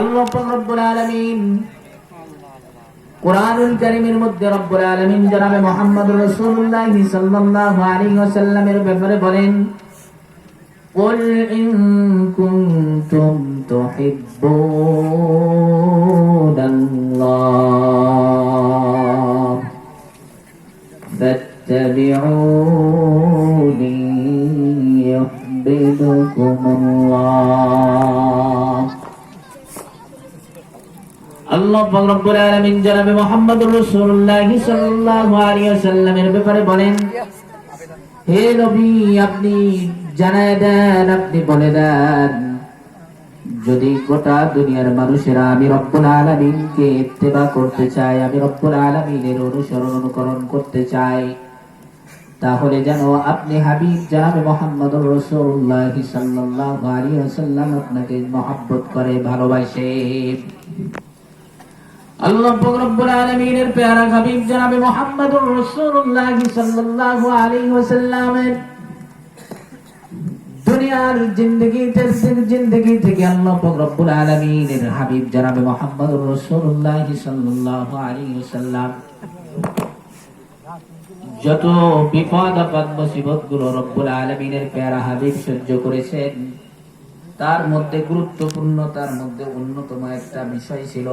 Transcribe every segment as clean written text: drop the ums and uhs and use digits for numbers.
আল্লাহ রাব্বুল আলামিন কুরআনুল কারীমের মধ্যে রব্বুল আলামিন জনাবে মুহাম্মদুর রাসূলুল্লাহ সাল্লাল্লাহু আলাইহি ওয়াসাল্লামের ব্যাপারে বলেন, কুল ইন কুনতুম তুহিব্বুনাল্লাহ ফাত্তাবিউনি ইউহিব্বুকুমুল্লাহ। আল্লাহ রাব্বুল আলামিন জনাবে মুহাম্মদুর রাসূলুল্লাহ সাল্লাল্লাহু আলাইহি ওয়াসাল্লামের ব্যাপারে বলেন, হে নবী আপনি জানায় দেন, আপনি বলে দেন, যদি গোটা দুনিয়ার মানুষেরা আমি রব্বুল আলামিনকে ইত্তেবা করতে চায়, আমি রব্বুল আলামিনের অনুসরণ অনুকরণ করতে চাই, তাহলে যেন আপনি হাবিব জনাবে মুহাম্মদুর রাসূলুল্লাহ সাল্লাল্লাহু আলাইহি ওয়াসাল্লাম আপনাকে মহব্বত করে, ভালোবাসে। আল্লাহ রাব্বুল আলামিনের প্যারা হাবিব জনাবে মুহাম্মদুর রাসূলুল্লাহ সাল্লাল্লাহু আলাইহি ওয়াসাল্লামের দুনিয়ার জিন্দেগি থেকে আল্লাহ রাব্বুল আলামিনের হাবিব জনাবে মুহাম্মদুর রাসূলুল্লাহ সাল্লাল্লাহু আলাইহি ওয়াসাল্লাম যত বিপদ আপদ মুসিবত গুলো রব্বুল আলামিনের প্যারা হাবিব সহ্য করেছেন, তার মধ্যে গুরুত্বপূর্ণ, তার মধ্যে অন্যতম একটা বিষয় ছিল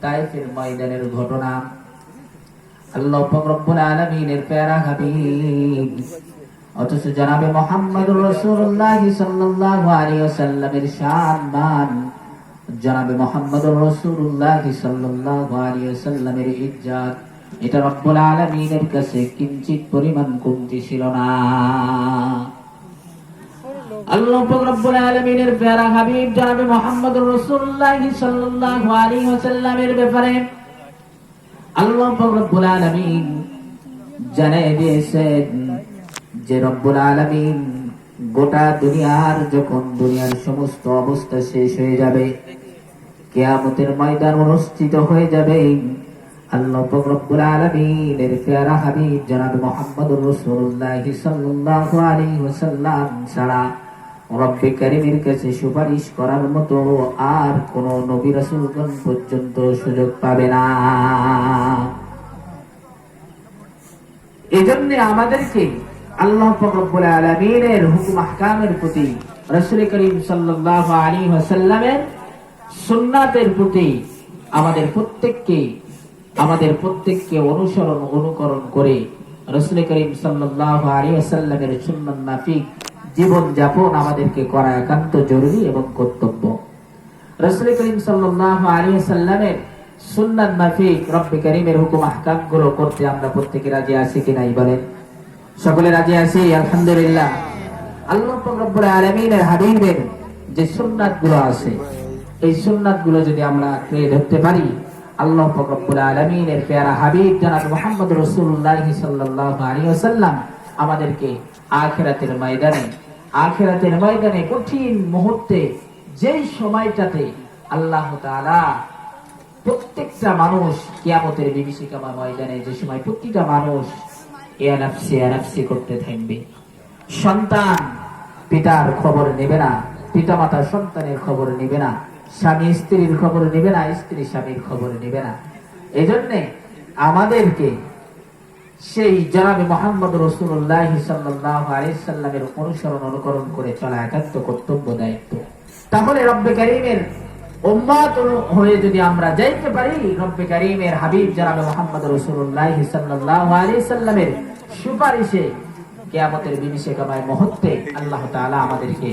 তায়েফের ময়দানের ঘটনা। আল্লাহ রাব্বুল আলামিনের প্যারা হাবিব অথচ জনাবে মুহাম্মদুর রাসূলুল্লাহ সাল্লাল্লাহু আলাইহি ওয়াসাল্লামের শান মান, জনাবে মুহাম্মদুর রাসূলুল্লাহ সাল্লাল্লাহু আলাইহি ওয়াসাল্লামের ইজ্জত, এটা রব্বুল আলামিনের কাছে কিঞ্চিত পরিমাণ কমতি ছিল না। আল্লাহ রাব্বুল আলামিনের প্যারা হাবিব জনাবে মুহাম্মদুর রাসূলুল্লাহ সাল্লাল্লাহু আলাইহি ওয়াসাল্লামের ব্যাপারে আল্লাহ রাব্বুল আলামিন জানিয়ে দিয়েছেন যে রব্বুল আলামিন গোটা দুনিয়ার যখন দুনিয়ার সমস্ত অবস্থা শেষ হয়ে যাবে, কিয়ামতের ময়দান অনুষ্ঠিত হয়ে যাবে, আল্লাহ রাব্বুল আলামিনের প্যারা হাবিব জনাবে মুহাম্মদুর রাসূলুল্লাহ সাল্লাল্লাহু আলাইহি ওয়াসাল্লাম ছাড়া রব্বে কারীমের কাছে সুপারিশ করার মতো আর কোন নবী রাসূলগণ পর্যন্ত সুযোগ পাবে না। এজন্য আমাদেরকে আল্লাহ রাব্বুল আলামিনের হুকুম আহকামের প্রতি, রাসূল করিম সাল্লাল্লাহু আলাইহি ওয়াসাল্লামের সুন্নাতের প্রতি আমাদের প্রত্যেককে অনুসরণ অনুকরণ করে রাসূল করিম সাল্লাল্লাহু আলাইহি ওয়াসাল্লামের সুন্নাত মাফিক জীবন যাপন আমাদেরকে করা একান্ত জরুরি এবং কর্তব্য। রাসূল করিম সাল্লাল্লাহু আলাইহি ওয়াসাল্লামের সুন্নাত মাফিক রব্বে কারীমের হুকুম আহকাম গুলো করতে আমরা প্রত্যেকে রাজি আছি কি নাই বলেন? সকলে রাজি আছি? আলহামদুলিল্লাহ। আল্লাহ রাব্বুল আলামিনের হাবিবের যে সুন্নাত গুলো আছে, এই সুন্নাত গুলো যদি আমরা ধরতে পারি, আল্লাহ রাব্বুল আলামিনের প্যারা হাবিব জনাব মুহাম্মদুর রাসূলুল্লাহ সাল্লাল্লাহু আলাইহি ওয়াসাল্লাম আমাদেরকে আখিরাতের ময়দানে কঠিন মুহূর্তে, যেই সময়টাতে আল্লাহ তাআলা প্রত্যেকটা মানুষ কিয়ামতের বিভীষিকাময় ময়দানে, যে সময় প্রতিটা মানুষ ইয়া নাফসি করতে থাকবে, সন্তান পিতার খবর নেবে না, পিতামাতা সন্তানের খবর নেবে না, স্বামী স্ত্রীর খবর নেবে না, স্ত্রী স্বামীর খবর নেবে না। এজন্য আমাদেরকে সেই জনাবে মুহাম্মদুর রাসূলুল্লাহ সাল্লাল্লাহু আলাইহি ওয়াসাল্লামের অনুসরণ অনুকরণ করে চলা একান্ত কর্তব্য, দায়িত্ব। তাহলে রব্বে কারীমের উম্মত হয়ে যদি আমরা যাইতে পারি, রব্বে কারীমের হাবিব জনাবে মুহাম্মদুর রাসূলুল্লাহ সাল্লাল্লাহু আলাইহি ওয়াসাল্লামের সুপারিশে কিয়ামতের বিভীষিকাময় মুহূর্তে আল্লাহ তাআলা আমাদেরকে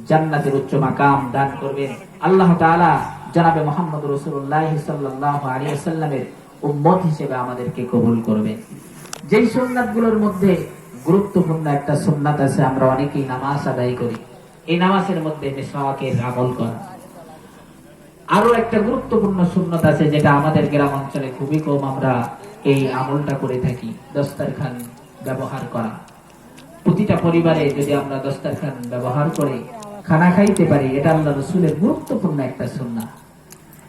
জান্নাতের উচ্চ মাকাম দান করবেন। আল্লাহ তাআলা জনাবে মুহাম্মদুর রাসূলুল্লাহ সাল্লাল্লাহু আলাইহি ওয়াসাল্লামের উম্মত হিসেবে আমাদেরকে কবুল করবেন। যেই সুন্নাতগুলোর মধ্যে গুরুত্বপূর্ণ একটা সুন্নাত আছে, আমরা অনেকেই নামাজ আদায় করি, এই নামাজের মধ্যে মিসওয়াকের আমল করা। আরো একটা গুরুত্বপূর্ণ সুন্নাত আছে যেটা আমাদের গ্রাম অঞ্চলে খুবই কম আমরা এই আমলটা করে থাকি, দস্তরখান ব্যবহার করা। প্রতিটা পরিবারে যদি আমরা দস্তরখান ব্যবহার করে খানা খাইতে পারি, এটা আল্লাহ রাসূলের গুরুত্বপূর্ণ একটা সুন্নাত।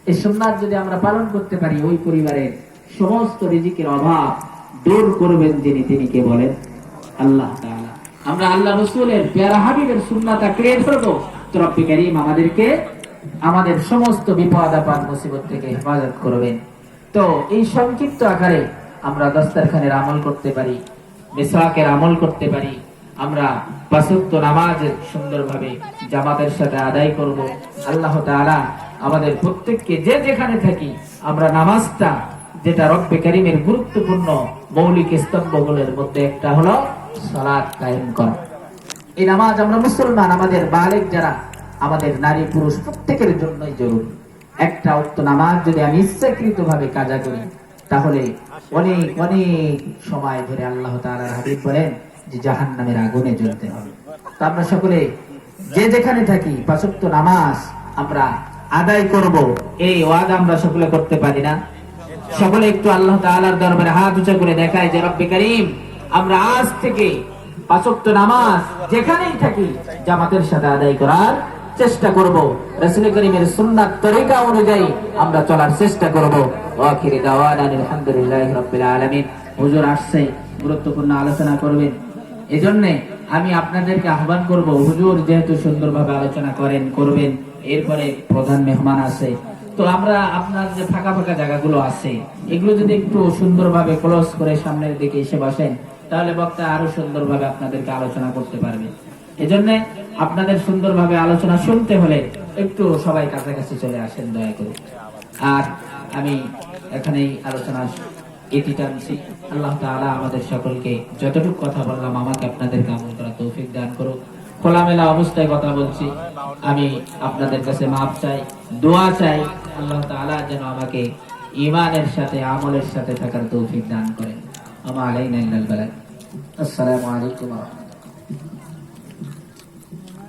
এই সুন্নাত যদি আমরা পালন করতে পারি, ওই পরিবারের সমস্ত রিজিকের অভাব দূর করবেন যিনি, তিনি কে বলেন? আল্লাহ তাআলা। আমরা আল্লাহ রাসূলের প্যারা হাবিবের সুন্নাত আঁকড়ে ধরবো, তো রব্বে কারীম আমাদেরকে আমাদের সমস্ত বিপদ আপদ মুসিবত থেকে হেফাজত করবেন। তো এই সংক্ষিপ্ত আকারে আমরা দস্তরখানের আমল করতে পারি, মিসওয়াকের আমল করতে পারি, আমরা পাঁচ ওয়াক্ত নামাজ সুন্দরভাবে জামাতের সাথে আদায় করব। আল্লাহ তাআলা আমাদের প্রত্যেককে যে যেখানে থাকি আমরা নামাজটা, যেটা রব্বে কারীমের গুরুত্বপূর্ণ মৌলিক স্তম্ভগুলোর মধ্যে একটা হলো সালাত কায়েম করা। এই নামাজ আমরা মুসলমান, আমাদের বালেগ যারা, আমাদের নারী পুরুষ প্রত্যেকের জন্যই জরুরি। একটা ওয়াক্ত নামাজ যদি আমি ইচ্ছাকৃত ভাবে কাজা করি তাহলে অনেক অনেক সময় ধরে আল্লাহ তাআলার হাবিব বলেন যে জাহান্নামের আগুনে জ্বলতে হবে। তো আমরা সকলে যে যেখানে থাকি পাঁচ ওয়াক্ত নামাজ আমরা আদায় করব, এই ওয়াদা আমরা সকলে করতে পারি না? সকলে একটু আল্লাহ তাআলার দরবারে হাত উঁচু করে দেখায় যে রব্বে কারীম, আমরা আজ থেকে পাঁচ ওয়াক্ত নামাজ যেখানেই থাকি জামাতের সাথে আদায় করার চেষ্টা করব, রাসূল কারীমের সুন্নাত তরিকা অনুযায়ী আমরা চলার চেষ্টা করব। আখিরি দাওয়ানা আলহামদুলিল্লাহি রাব্বিল আলামিন। হুজুর আসছে, গুরুত্বপূর্ণ আলোচনা করবেন, এজন্য আমি আপনাদেরকে আহ্বান করব, হুজুর যেহেতু সুন্দরভাবে আলোচনা করবেন, এরপরে প্রধান মেহমান আছে, তো আমরা আপনার যে ফাঁকা ফাঁকা জায়গাগুলো আছে এগুলো যদি একটু সুন্দরভাবে ক্লোজ করে সামনের দিকে এসে বসেন তাহলে বক্তা আরো সুন্দরভাবে আপনাদেরকে আলোচনা করতে পারবে। এজন্য আপনাদের সুন্দরভাবে আলোচনা শুনতে হলে একটু সবাই কাছাকাছি চলে আসেন দয়া করে। আর আমি এখানেই আলোচনা ইতি টানছি। আল্লাহ তাআলা আমাদের সকলকে যতটুকু কথা বললাম আমাকে আপনাদেরকে আমল করার তৌফিক দান করুক। খোলামেলা অবস্থায় কথা বলছি, আমি আপনাদের কাছে মাফ চাই, দোয়া চাই, আল্লাহ তাআলা যেন আমাকে ঈমানের সাথে আমলের সাথে থাকার তৌফিক দান করেন। আমা আলাইনা ইল্লাল বালাগ। আসসালামু আলাইকুম।